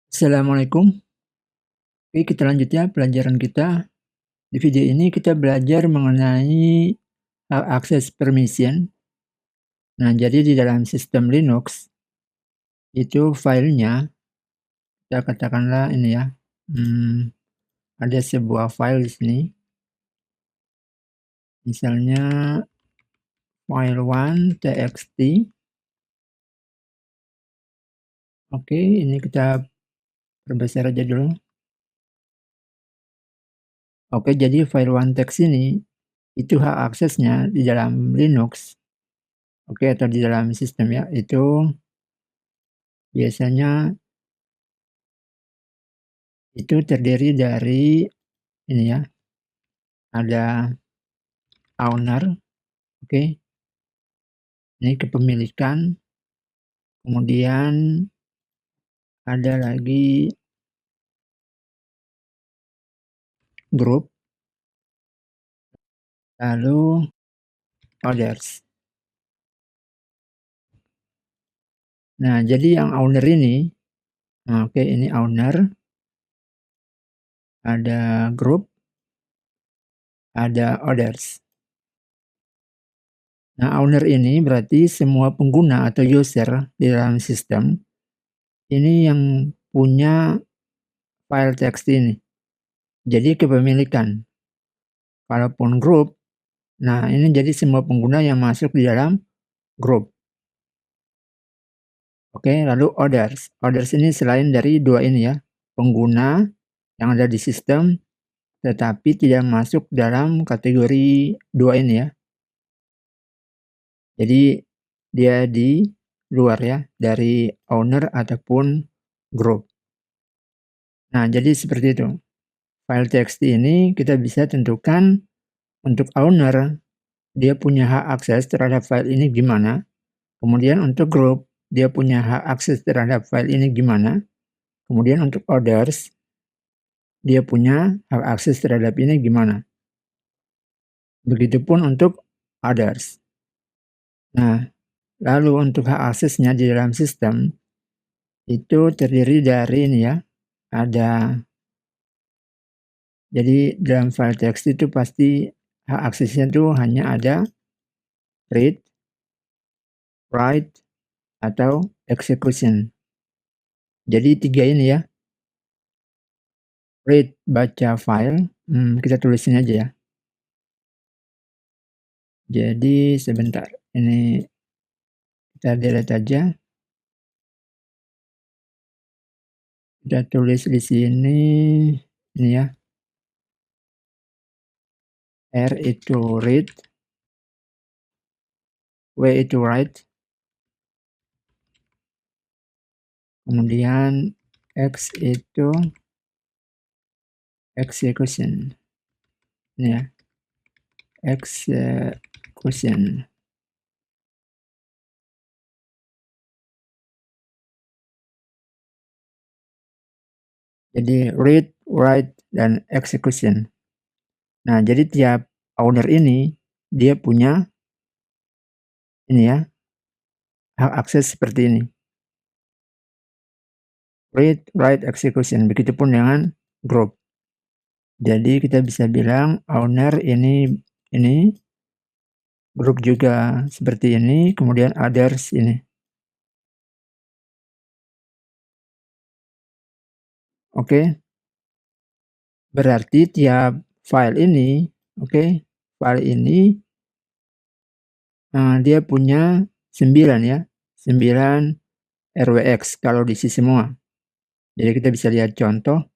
Assalamualaikum. Oke, kita lanjut ya pelajaran kita. Di video ini kita belajar mengenai hak akses permission. Nah, jadi di dalam sistem Linux itu filenya kita katakanlah ini ya. Ada sebuah file di sini. Misalnya file1.txt. Oke, ini kita perbesar aja dulu. Oke, jadi file1.txt ini itu hak aksesnya di dalam Linux. Oke, atau di dalam sistem ya, itu biasanya itu terdiri dari ini ya, ada owner, oke. Ini kepemilikan, kemudian ada lagi grup, lalu others. Nah, jadi yang owner ini, oke, ini owner, ada grup, ada others. Nah, owner ini berarti semua pengguna atau user di dalam sistem ini yang punya file teks ini. Jadi kepemilikan. Kalaupun grup, nah ini jadi semua pengguna yang masuk di dalam grup. Oke, lalu others. Others ini selain dari dua ini ya, pengguna yang ada di sistem tetapi tidak masuk dalam kategori dua ini ya. Jadi dia di luar ya dari owner ataupun group. Nah, jadi seperti itu. File txt ini kita bisa tentukan untuk owner dia punya hak akses terhadap file ini gimana. Kemudian untuk group dia punya hak akses terhadap file ini gimana. Kemudian untuk others dia punya hak akses terhadap ini gimana. Begitupun untuk others. Nah, lalu untuk hak aksesnya di dalam sistem itu terdiri dari ini ya, jadi dalam file teks itu pasti hak aksesnya itu hanya ada read, write, atau execution. Jadi tiga ini ya. Read, baca file, kita tulisin aja ya. Jadi sebentar, ini kita delete aja. Kita tulis di sini, ini ya. R itu read, W itu write, kemudian X itu execution. Ini ya, execution. Jadi read, write, dan execution. Nah, jadi tiap owner ini dia punya ini ya, hak akses seperti ini. Read, write, execution. Begitupun dengan group. Jadi kita bisa bilang owner ini group juga seperti ini, kemudian others ini. Oke. Berarti tiap file ini, file ini dia punya 9 ya, 9 RWX kalau diisi semua. Jadi kita bisa lihat contoh.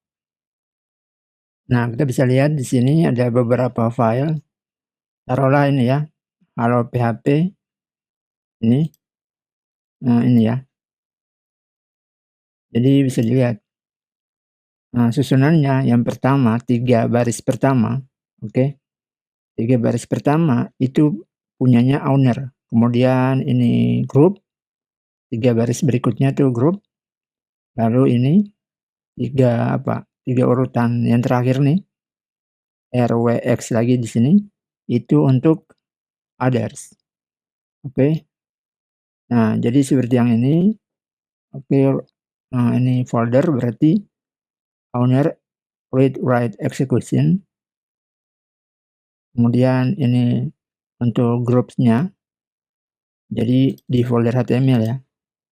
Nah, kita bisa lihat di sini ada beberapa file. Taruhlah ini ya, halo PHP. Ini ya. Jadi bisa dilihat. Nah, susunannya yang pertama 3 baris pertama, 3 baris pertama itu punyanya owner. Kemudian ini group, 3 baris berikutnya tuh group. Lalu ini 3 urutan yang terakhir nih, RWX lagi di sini, itu untuk others. Oke. Nah, jadi seperti yang ini. Oke, ini folder berarti owner read write execution. Kemudian ini untuk groups-nya, jadi di folder HTML ya.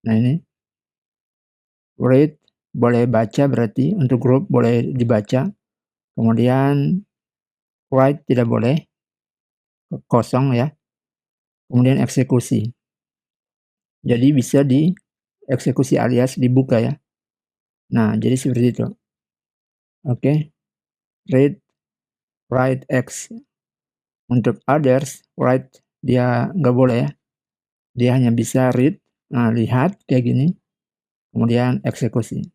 Nah ini read boleh baca, berarti untuk group boleh dibaca. Kemudian write tidak boleh, kosong ya. Kemudian eksekusi. Jadi bisa dieksekusi alias dibuka ya. Nah, jadi seperti itu. Oke. Read, write, X. Untuk others, write dia nggak boleh ya. Dia hanya bisa read, lihat kayak gini. Kemudian eksekusi.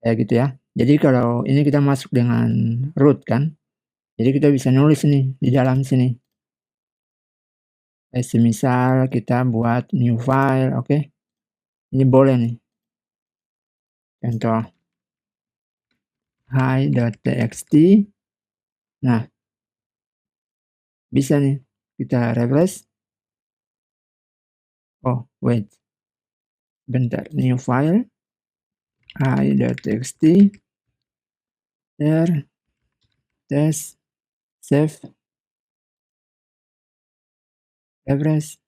Kayak gitu ya. Jadi kalau ini kita masuk dengan root kan. Jadi kita bisa nulis nih di dalam sini. Semisal kita buat new file, oke. Ini boleh nih. Contoh hi.txt. Nah, bisa nih kita refresh. Oh, wait. Bentar, new file hi.txt. There, test, save, refresh.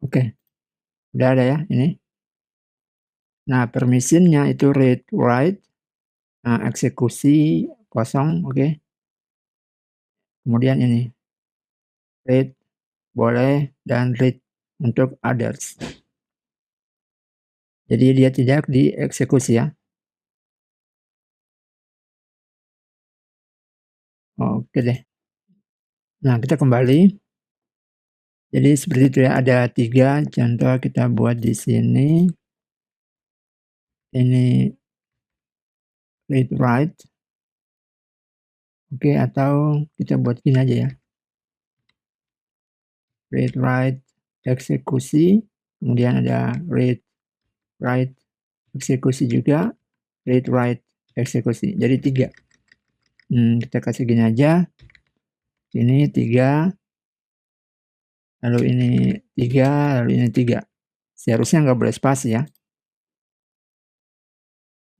Oke. Udah ada ya ini. Nah, permissionnya itu read, write, eksekusi kosong, oke. Kemudian ini read boleh dan read untuk others. Jadi dia tidak dieksekusi ya. Oke deh. Nah, kita kembali. Jadi seperti itu ya, ada 3 contoh kita buat di sini. Ini read write. Oke, atau kita buat gini aja ya. Read write eksekusi, kemudian ada read write eksekusi juga, read write eksekusi. Jadi 3. Kita kasih gini aja. Ini 3. Lalu ini 3, lalu ini 3. Seharusnya nggak boleh spasi ya.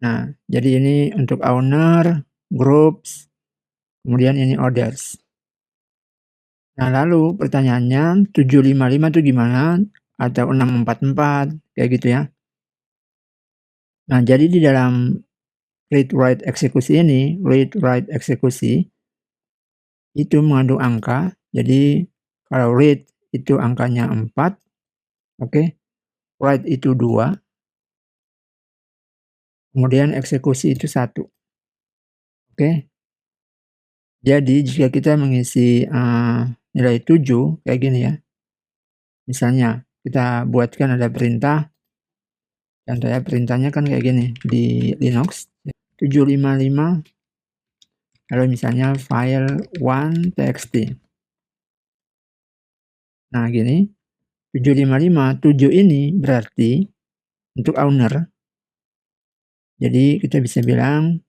Nah, jadi ini untuk owner, groups, kemudian ini others. Nah, lalu pertanyaannya 755 itu gimana? Atau 644, kayak gitu ya. Nah, jadi di dalam read write eksekusi ini, read write eksekusi itu mengandung angka. Jadi kalau read itu angkanya 4, oke. Write itu 2. Kemudian eksekusi itu 1. Oke. Jadi jika kita mengisi nilai 7 kayak gini ya. Misalnya kita buatkan ada perintah. Contohnya perintahnya kan kayak gini di Linux 755. Lalu misalnya file 1.txt. Nah, gini. 755, 7 ini berarti untuk owner. Jadi kita bisa bilang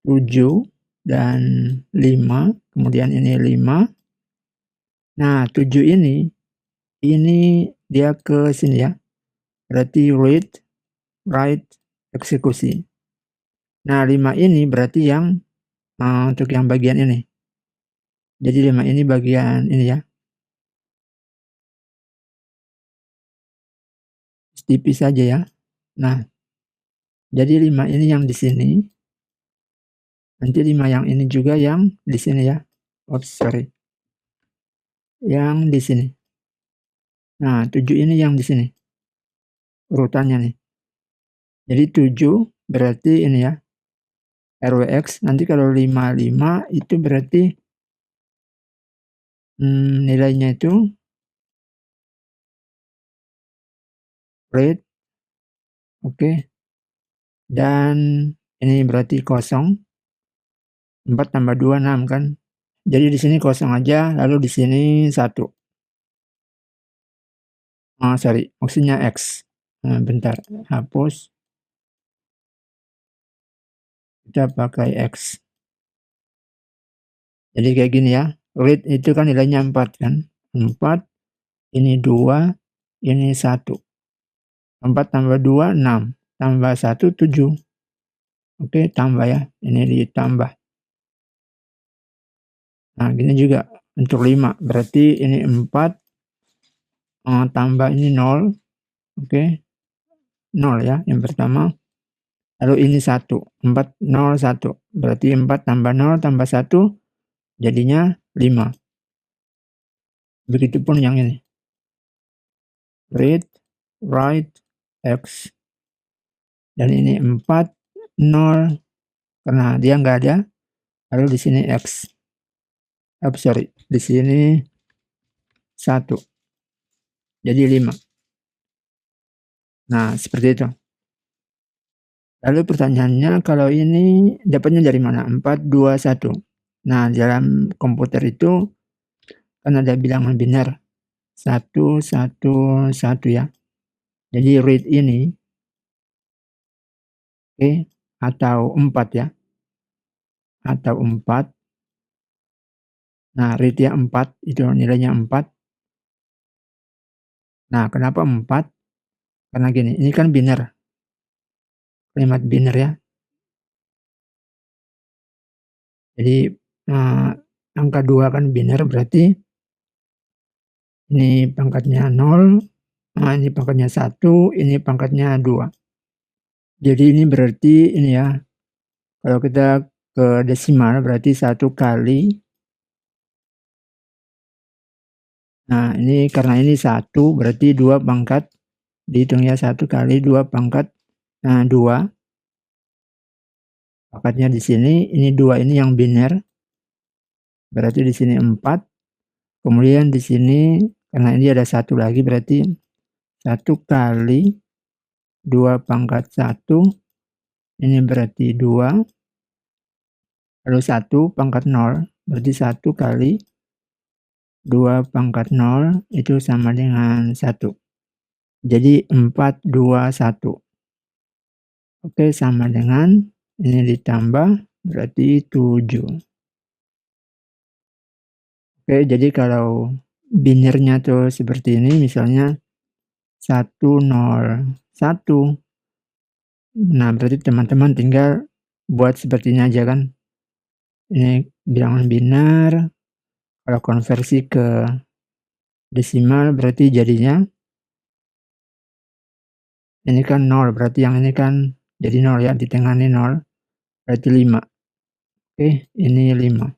7 dan 5, kemudian ini 5. Nah, 7 ini dia ke sini ya. Berarti read, write, eksekusi. Nah, 5 ini berarti yang untuk yang bagian ini. Jadi 5 ini bagian ini ya. Tipis saja ya. Nah, jadi 5 ini yang di sini. Nanti 5 yang ini juga yang di sini ya. Oops, sorry. Yang di sini. Nah, 7 ini yang di sini. Urutannya nih. Jadi 7 berarti ini ya. RWX. Nanti kalau 55 itu berarti nilainya itu read. Oke. Dan ini berarti kosong. 4 tambah 2, 6 kan. Jadi di sini kosong aja, lalu di sini 1. Sorry, maksudnya X. Bentar, hapus. Kita pakai X. Jadi kayak gini ya. Read itu kan nilainya 4 kan. 4, ini 2, ini 1. 4 tambah 2, 6. Tambah 1, 7. Oke, tambah ya, ini ditambah. Nah, gini juga untuk 5, berarti ini 4, tambah ini 0, oke, 0 ya, yang pertama. Lalu ini 1, 4, 0, 1. Berarti 4 tambah 0 tambah 1, jadinya 5. Begitupun yang ini. Read, write, X. Dan ini 4, 0, karena dia nggak ada. Lalu di sini X. Di sini 1. Jadi 5. Nah, seperti itu. Lalu pertanyaannya, kalau ini dapatnya dari mana? 4, 2, 1. Nah, dalam komputer itu kan ada bilangan biner. 1, 1, 1 ya. Jadi read ini, oke, atau 4 ya. Atau 4. Nah, read ya 4, itu nilainya 4. Nah, kenapa 4? Karena gini, ini kan biner. Kalimat biner ya. Jadi angka 2 kan biner, berarti ini pangkatnya 0, ini pangkatnya 1, ini pangkatnya 2. Jadi ini berarti ini ya, kalau kita ke desimal berarti 1 kali. Nah, ini karena ini 1 berarti 2 pangkat, dihitung ya, 1 kali 2 pangkat 2. Pangkatnya di sini, ini 2 ini yang biner. Berarti di sini 4. Kemudian di sini karena ini ada 1 lagi, berarti 1 kali 2 pangkat 1, ini berarti 2. Lalu 1 pangkat 0, berarti 1 kali 2 pangkat 0 itu sama dengan 1. Jadi 4, 2, 1. Oke, sama dengan ini ditambah berarti 7. Oke, jadi kalau binernya tuh seperti ini, misalnya 1, 0, 1. Nah, berarti teman-teman tinggal buat seperti ini aja kan. Ini bilangan biner, kalau konversi ke desimal berarti jadinya ini kan 0, berarti yang ini kan jadi 0 ya, di tengah ini 0, berarti 5. Oke, ini 5.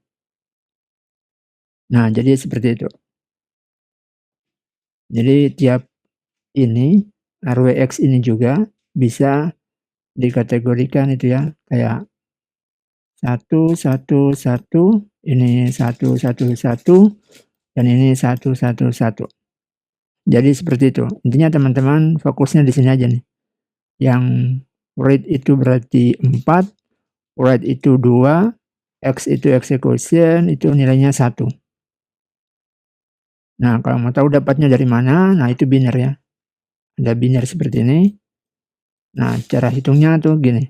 Nah, jadi seperti itu. Jadi tiap ini, RWX ini juga bisa dikategorikan itu ya, kayak 1, 1, 1, ini 1, 1, 1, dan ini 1, 1, 1. Jadi seperti itu. Intinya teman-teman fokusnya di sini aja nih. Yang read itu berarti 4, write itu 2, X itu execution, itu nilainya 1. Nah, kalau mau tahu dapatnya dari mana, nah itu biner ya. Ada biner seperti ini. Nah, cara hitungnya tuh gini.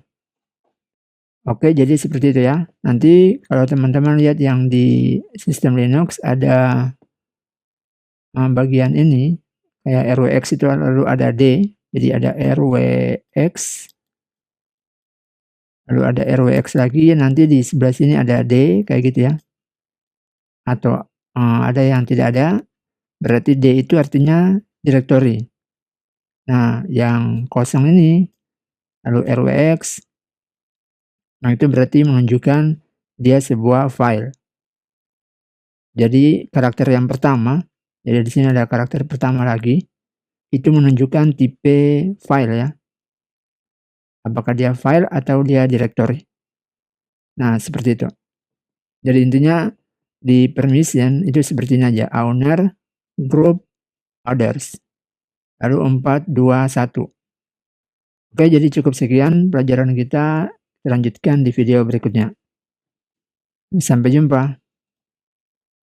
Oke, jadi seperti itu ya. Nanti kalau teman-teman lihat yang di sistem Linux ada bagian ini, kayak RWX itu lalu ada D, jadi ada RWX, lalu ada RWX lagi, nanti di sebelah sini ada D, kayak gitu ya. Atau ada yang tidak ada, berarti D itu artinya directory. Nah, yang kosong ini, lalu RWX, nah itu berarti menunjukkan dia sebuah file. Jadi karakter yang pertama, jadi di sini ada karakter pertama lagi, itu menunjukkan tipe file ya. Apakah dia file atau dia directory. Nah, seperti itu. Jadi intinya di permission itu seperti ini aja, owner, group, others. Lalu 4, 2, 1. Oke, jadi cukup sekian pelajaran kita. Lanjutkan di video berikutnya. Sampai jumpa.